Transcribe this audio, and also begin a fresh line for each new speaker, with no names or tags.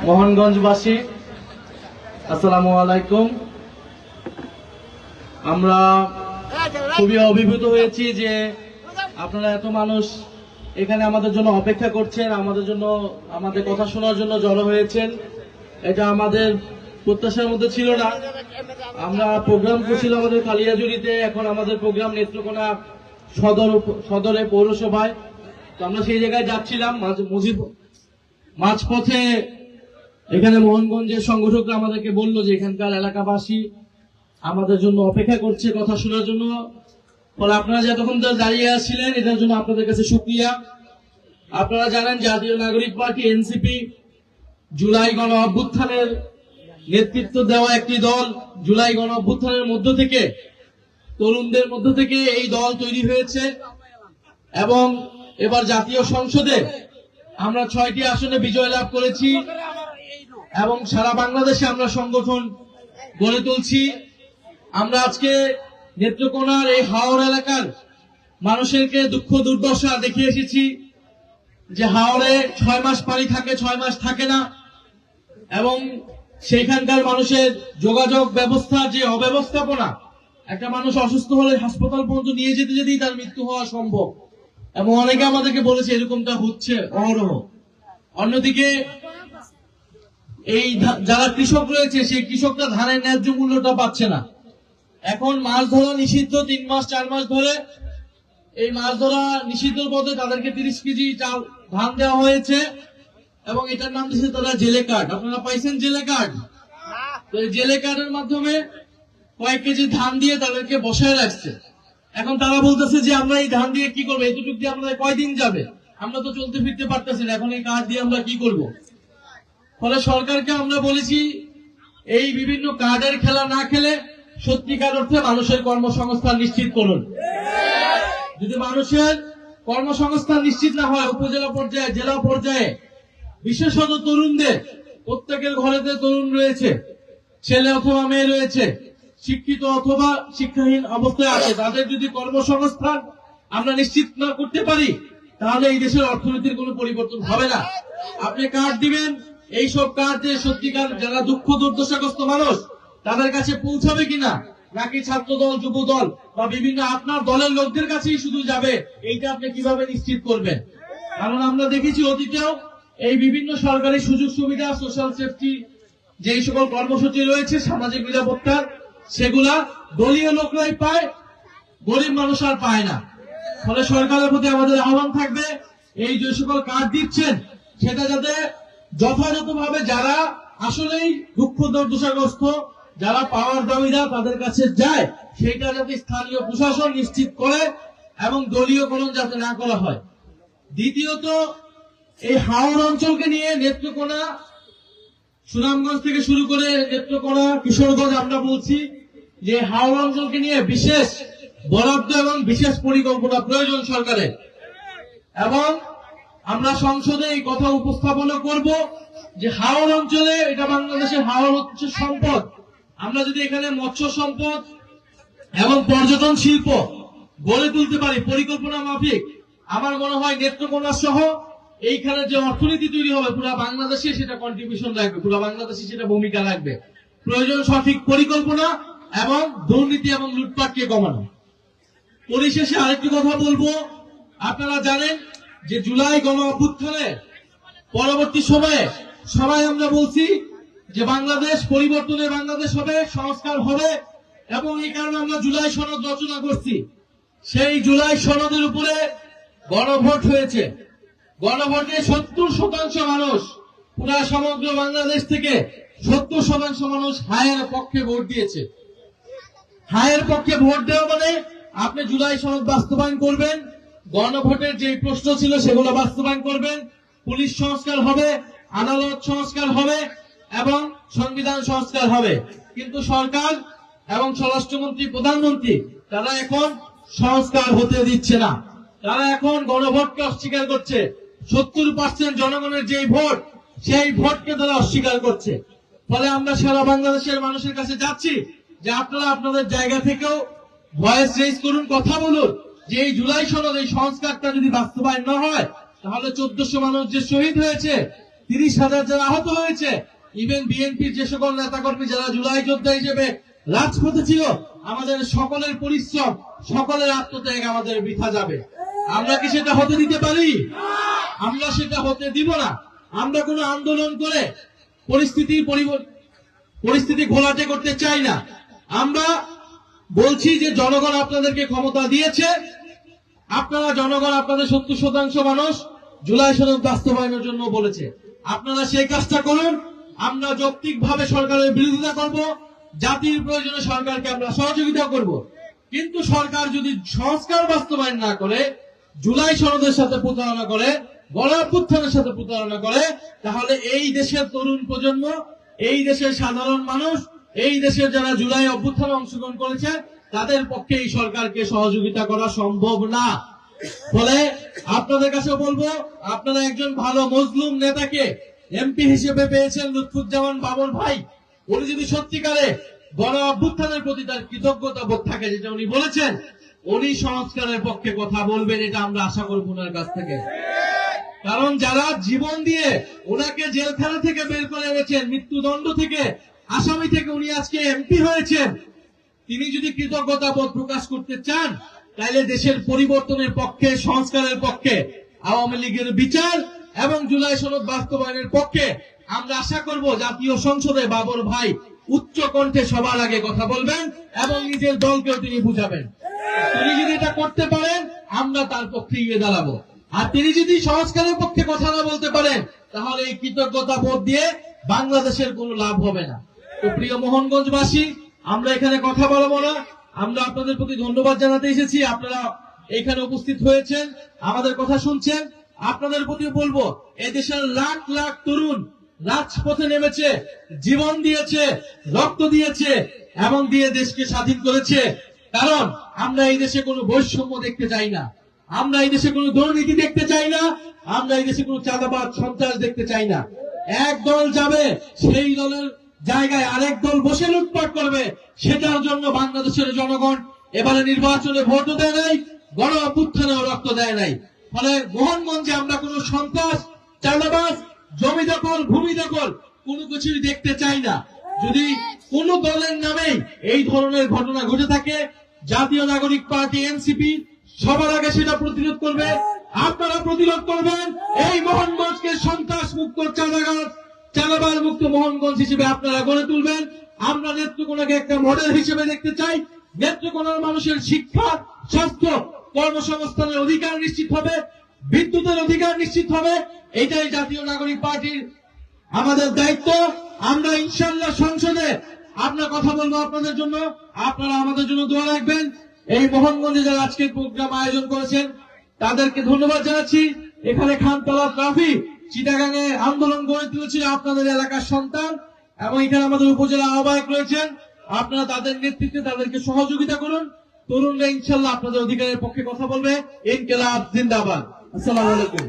মোহনগঞ্জবাসী, আসসালামু আলাইকুম। আমরা খুবই অভিভূত হয়েছি যে আপনারা এত মানুষ এখানে আমাদের জন্য অপেক্ষা করছেন, আমাদের কথা শোনার জন্য জড়ো হয়েছেন। এটা আমাদের প্রত্যাশার মধ্যে ছিল না। আমরা প্রোগ্রাম করছিলাম আমাদের কালিয়াজুড়িতে, এখন আমাদের প্রোগ্রাম নেত্রকোনা সদরে পৌরসভায়। তো আমরা সেই জায়গায় যাচ্ছিলাম, মাঝপথে এখানে মোহনগঞ্জের সংগঠকরা আমাদেরকে বলল যে এখানকার এলাকাবাসী আমাদের জন্য অপেক্ষা করছে কথা শোনার জন্য। ফলে আপনারা যতক্ষণ দাঁড়িয়ে আসছিলেন এটার জন্য আপনাদের কাছে শুকরিয়া। আপনারা জানেন জাতীয় নাগরিক পার্টি এনসিপি জুলাই গণ অভ্যুত্থানের নেতৃত্ব দেওয়া একটি দল। জুলাই গণ অভ্যুত্থানের মধ্য থেকে, তরুণদের মধ্য থেকে এই দল তৈরি হয়েছে এবং এবার জাতীয় সংসদে আমরা 6টি আসনে বিজয় লাভ করেছি এবং সারা বাংলাদেশে আমরা সংগঠন গড়ে তুলছি। আমরা আজকে নেত্রকোনার এই হাওড় এলাকার মানুষেরকে দুঃখ দুর্দশা দেখিয়ে এসেছি যে হাওড়ে 6 মাস পানি থাকে, 6 মাস থাকে না, এবং সেইখানকার মানুষের যোগাযোগ ব্যবস্থা যে অব্যবস্থাপনা, একটা মানুষ অসুস্থ হলে হাসপাতাল পর্যন্ত নিয়ে যেতে যেতেই তার মৃত্যু হওয়া সম্ভব, এবং অনেকে আমাদেরকে বলেছে এরকমটা হচ্ছে অহরহ। অন্যদিকে এই যারা কৃষক রয়েছে সেই কৃষকরা ধানের ন্যায্য মূল্যটা পাচ্ছে না। এখন মাছ ধরা নিষিদ্ধ 3 মাস 4 মাস ধরে, এই মাছ ধরা নিষিদ্ধ পদে তাদেরকে 30 কেজি চাল ধান দেওয়া হয়েছে এবং এটার নাম দিয়েছে তারা জেলে কার্ড। আপনারা পাইছেন জেলে কার্ড? তো এই জেলে কার্ডের মাধ্যমে কয়েক কেজি ধান দিয়ে তাদেরকে বসায় রাখছে। এখন তারা বলতেছে যে আমরা এই ধান দিয়ে কি করবো, এতটুকু দিয়ে আমাদের কয়দিন যাবে, আমরা তো চলতে ফিরতে পারতেছি না, এখন এই কার্ড দিয়ে আমরা কি করব? ফলে সরকারকে আমরা বলেছি এই বিভিন্ন কার্ডের খেলা না খেলে সত্যিকার অর্থে মানুষের কর্মসংস্থান নিশ্চিত করুন। যদি মানুষের কর্মসংস্থান নিশ্চিত না হয় উপজেলা পর্যায়ে, জেলা পর্যায়ে, বিশেষত তরুণদের, প্রত্যেকের ঘরেতে তরুণ রয়েছে, ছেলে অথবা মেয়ে রয়েছে, শিক্ষিত অথবা শিক্ষাহীন অবস্থায় আছে, তাদের যদি কর্মসংস্থান আমরা নিশ্চিত না করতে পারি তাহলে এই দেশের অর্থনীতির কোনো পরিবর্তন হবে না। আপনি কার্ড দিবেন, এইসব কার্ড দিয়ে সত্যিকার যারা দুঃখ দুর্দশাগ্রস্ত মানুষ তাদের কাছে পৌঁছাবে কিনা, নাকি ছাত্র দল, যুব দল বা বিভিন্ন আপনার দলের লোকদের কাছেই শুধু যাবে, এইটা আপনি কিভাবে নিশ্চিত করবেন? কারণ আমরা দেখেছি অতীতেও এই বিভিন্ন সরকারি সুযোগ সুবিধা, সোশ্যাল সেফটি যে সকল কর্মসূচি রয়েছে, সামাজিক নিরাপত্তার, সেগুলা দলীয় লোকরাই পায়, গরিব মানুষ আর পায় না। ফলে সরকারের প্রতি আমাদের আহ্বান থাকবে এই যে সকল কার্ড দিচ্ছেন সেটা যাতে যথাযথভাবে যারা আসলেই দুঃখ দুর্দশাগ্রস্ত, যারা পাওয়ার দাবিদার তাদের কাছে যায়, সেটা যাতে স্থানীয় প্রশাসন নিশ্চিত করে এবং দলীয়করণ যাতে না করা হয়। দ্বিতীয়ত, এই হাওড় অঞ্চলকে নিয়ে নেত্রকোনা, সুনামগঞ্জ থেকে শুরু করে নেত্রকোনা, কিশোরগঞ্জ, আমরা বলছি যে হাওড় অঞ্চলকে নিয়ে বিশেষ বরাদ্দ এবং বিশেষ পরিকল্পনা প্রয়োজন সরকারের। এবং আমরা সংসদে এই কথা উপস্থাপন করব যে হাওড় অঞ্চলে, এটা বাংলাদেশের হাওড় হচ্ছে সম্পদ, আমরা যদি এখানে মৎস্য সম্পদ এবং পর্যটন শিল্প গড়ে তুলতে পারি পরিকল্পনা মাফিক, আমার মনে হয় নেত্রকোনা সহ এইখানে যে অর্থনীতি তৈরি হবে পুরো বাংলাদেশে সেটা কন্ট্রিবিউশন রাখবে, পুরো বাংলাদেশে সেটা ভূমিকা রাখবে। প্রয়োজন সঠিক পরিকল্পনা এবং দুর্নীতি এবং লুটপাটকে কমানো। পরিশেষে আরেকটি কথা বলবো, আপনারা জানেন যে জুলাই গণ অভ্যুত্থানে পরবর্তী সময়ে সবাই আমরা বলছি যে বাংলাদেশ পরিবর্তনের বাংলাদেশ হবে, সংস্কার হবে, এবং এই কারণে আমরা জুলাই সনদ রচনা করছি। সেই জুলাই সনদের উপরে গণভোট হয়েছে। গণভোটে 70% মানুষ, পুরা সমগ্র বাংলাদেশ থেকে 70% মানুষ হায়ের পক্ষে ভোট দিয়েছে। হায়ের পক্ষে ভোট দেওয়া মানে আপনি জুলাই সনদ বাস্তবায়ন করবেন, গণভোটের যে প্রশ্ন ছিল সেগুলো বাস্তবায়ন করবেন, পুলিশ সংস্কার হবে, আদালত সংস্কার হবে এবং সংবিধান সংস্কার হবে। কিন্তু সরকার এবং স্বরাষ্ট্রমন্ত্রী, প্রধানমন্ত্রী তারা এখন সংস্কার হতে দিচ্ছে না। তারা এখন গণভোটকে অস্বীকার করছে। 70% জনগণের যে ভোট, সেই ভোটকে তারা অস্বীকার করছে। ফলে আমরা সারা বাংলাদেশের মানুষের কাছে যাচ্ছি যে আপনারা আপনাদের জায়গা থেকেও ভয়েস রেজ করুন, কথা বলুন যে এই জুলাই সনদ, এই সংস্কারটা যদি বাস্তবায়ন না হয় তাহলে 1400 মানুষ যে শহীদ হয়েছে, 30,000 যারা আহত হয়েছে, ইভেন বিএনপির যে সকল নেতাকর্মী যারা জুলাই যোদ্ধা হিসেবে রাজপথে ছিল, আমাদের সকলের পরিশ্রম, সকলের আত্মত্যাগ আমাদের বৃথা যাবে। আমরা কি সেটা হতে দিতে পারি? আমরা সেটা হতে দিব না। আমরা কোনো আন্দোলন করে পরিস্থিতি ঘোলাটে করতে চাই না। আমরা বলছি যে জনগণ আপনাদেরকে ক্ষমতা দিয়েছে, আপনারা জনগণ আপনাদের 70% মানুষ জুলাই সনদ বাস্তবায়নের জন্য বলেছে, আপনারা সেই কাজটা করুন। আমরা যৌক্তিকভাবে সরকারের বিরোধিতা করব, জাতির প্রয়োজনে সরকারকে আমরা সহযোগিতা করব। কিন্তু সরকার যদি সংস্কার বাস্তবায়ন না করে, জুলাই সনদের সাথে প্রতারণা করে, গণঅভ্যুত্থানের সাথে প্রতারণা করে, তাহলে এই দেশের তরুণ প্রজন্ম, এই দেশের সাধারণ মানুষ, এই দেশের যারা জুলাই অভ্যুত্থানে অংশগ্রহণ করেছে, তাদের পক্ষে এই সরকারকে সহযোগিতা করা সম্ভব না। ফলে আপনাদের কাছে বলবো, আপনারা একজন ভালো মজলুম নেতাকে এমপি হিসেবে পেয়েছেন, লুৎফুজ্জামান বাবর ভাই। উনি যদি সত্যিকারে গণ অভ্যুত্থানের প্রতি তার কৃতজ্ঞতা বোধ থাকে, যেটা উনি বলেছেন, উনি সংস্কারের পক্ষে কথা বলবেন, এটা আমরা আশা করব ওনার কাছ থেকে। কারণ যারা জীবন দিয়ে ওনাকে জেলখানা থেকে বের করে এনেছেন, মৃত্যুদণ্ড থেকে, আসামি থেকে উনি আজকে এমপি হয়েছেন, তিনি যদি কৃতজ্ঞতা বোধ প্রকাশ করতে চান, তাহলে দেশের পরিবর্তনের পক্ষে, সংস্কারের পক্ষে, আওয়ামী লীগের বিচার এবং জুলাই সনদ বাস্তবায়নের পক্ষে আমরা আশা করব জাতীয় সংসদে বাবর ভাই উচ্চ কণ্ঠে সবার আগে কথা বলবেন এবং নিজের দলকেও তিনি বুঝাবেন। তিনি যদি এটা করতে পারেন, আমরা তার পক্ষে গিয়ে দাঁড়াবো। আর তিনি যদি সংস্কারের পক্ষে কথা না বলতে পারেন, তাহলে এই কৃতজ্ঞতা বোধ দিয়ে বাংলাদেশের কোনো লাভ হবে না। তো প্রিয় মোহনগঞ্জবাসী, আমরা এখানে কথা বলবো না, আমরা আপনাদের প্রতি ধন্যবাদ জানাতে এসেছি। আপনারা এখানে উপস্থিত হয়েছেন, আমাদের কথা শুনছেন। আপনাদের প্রতিও বলবো, এই দেশের লাখ লাখ তরুণ রাজপথে নেমেছে, জীবন দিয়েছে, রক্ত দিয়েছে এবং দিয়ে দেশকে স্বাধীন করেছে। কারণ আমরা এই দেশে কোনো বৈষম্য দেখতে চাই না, আমরা এই দেশে কোনো দুর্নীতি দেখতে চাই না, আমরা এই দেশে কোনো চাঁদাবাদ সন্ত্রাস দেখতে চাই না। এক দল যাবে, সেই দলের জায়গায় আরেক দল বসে লুটপাট করবে, সেটার জন্য বাংলাদেশের জনগণ এবারে নির্বাচনে ভোটও দেয় নাই, গণ অভ্যুত্থানেও রক্ত দেয় নাই। ফলে মোহনগঞ্জে আমরা কোনো সন্ত্রাস, চাঁদাবাজ, জমি দখল, ভূমি দখল কোনো কিছুই দেখতে চাই না। যদি কোন দলের নামেই এই ধরনের ঘটনা ঘটে থাকে, জাতীয় নাগরিক পার্টি এনসিপি সবার আগে সেটা প্রতিরোধ করবে। আপনারা প্রতিরোধ করবেন, এই মোহনগঞ্জকে সন্ত্রাস মুক্ত, চাঁদাবাজ মুক্ত মোহনগঞ্জ হিসেবে আপনারা গড়ে তুলবেন। আমরা নেত্রকোনাকে একটা মডেল হিসেবে দেখতে চাই। নেত্রকোনার মানুষের শিক্ষা, স্বাস্থ্য, কর্মসংস্থানের অধিকার নিশ্চিত হবে, বিদ্যুতের অধিকার নিশ্চিত হবে। এটাই জাতীয় নাগরিক পার্টির আমাদের দায়িত্ব। আমরা ইনশাআল্লাহ সংসদে আমরা কথা বলবো আপনাদের জন্য, আপনারা আমাদের জন্য দোয়া রাখবেন। এই মোহনগঞ্জে যারা আজকে প্রোগ্রাম আয়োজন করেছেন, তাদেরকে ধন্যবাদ জানাচ্ছি। এখানে খানতলা ট্রফি চিটাগাঙে আন্দোলন গড়ে তুলেছিল আপনাদের এলাকার সন্তান, এবং এখানে আমাদের উপজেলা আহ্বায়ক রয়েছেন। আপনারা তাদের নেতৃত্বে তাদেরকে সহযোগিতা করুন। তরুণরা ইনশাআল্লাহ আপনাদের অধিকারের পক্ষে কথা বলবে। ইনকিলাব জিন্দাবাদ। আসসালামু আলাইকুম।